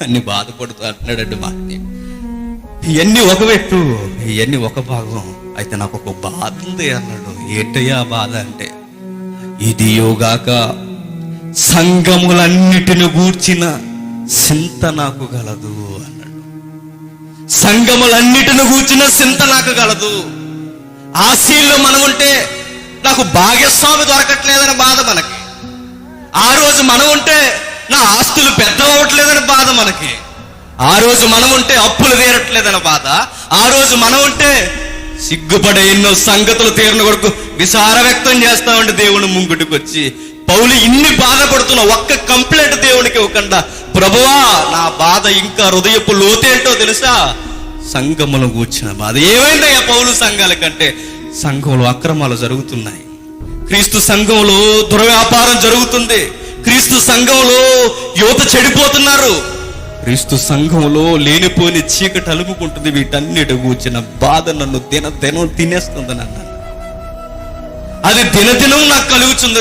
అని బాధపడుతూ అంటున్నాడండి మాటని. ఇవన్నీ ఒక వ్యక్తు, ఇవన్నీ ఒక భాగం. అయితే నాకు ఒక బాధ ఉంది అన్నాడు. ఏంటయ్యా బాధ అంటే, ఇది యోగాక సంఘములన్నిటిని గూర్చిన చింత నాకు గలదు అన్నాడు. సంఘములన్నిటిని గూర్చిన చింత నాకు గలదు. ఆశీల్లో మనం ఉంటే నాకు భాగ్యస్వామి దొరకట్లేదని బాధ మనకి. ఆ రోజు మనం ఉంటే నా ఆస్తులు పెద్ద అవ్వట్లేదని బాధ మనకి. ఆ రోజు మనం ఉంటే అప్పులు తీరట్లేదని బాధ. ఆ రోజు మనం ఉంటే సిగ్గుపడే ఎన్నో సంగతులు తీరిన కొరకు విచార వ్యక్తం చేస్తామంటే దేవుని ముంగుటికి వచ్చి, పౌలు ఇన్ని బాధపడుతున్నా ఒక్క కంప్లైంట్ దేవునికి ఇవ్వకుండా, ప్రభువా నా బాధ ఇంకా హృదయపు లోతేంటో తెలుసా, సంఘములు కూర్చిన బాధ. ఏమైందయ్యా పౌలు సంఘాల కంటే, సంఘంలో అక్రమాలు జరుగుతున్నాయి, క్రీస్తు సంఘంలో దుర్వ్యాపారం జరుగుతుంది, క్రీస్తు సంఘంలో యువత చెడిపోతున్నారు, క్రీస్తు సంఘంలో లేనిపోని చీకటి అలుముకుంటుంది. వీటన్నిటి కూర్చిన బాధ నన్ను దినం తినేస్తుంది. నన్ను అది దినదినం నాకు కలుగుతుంది.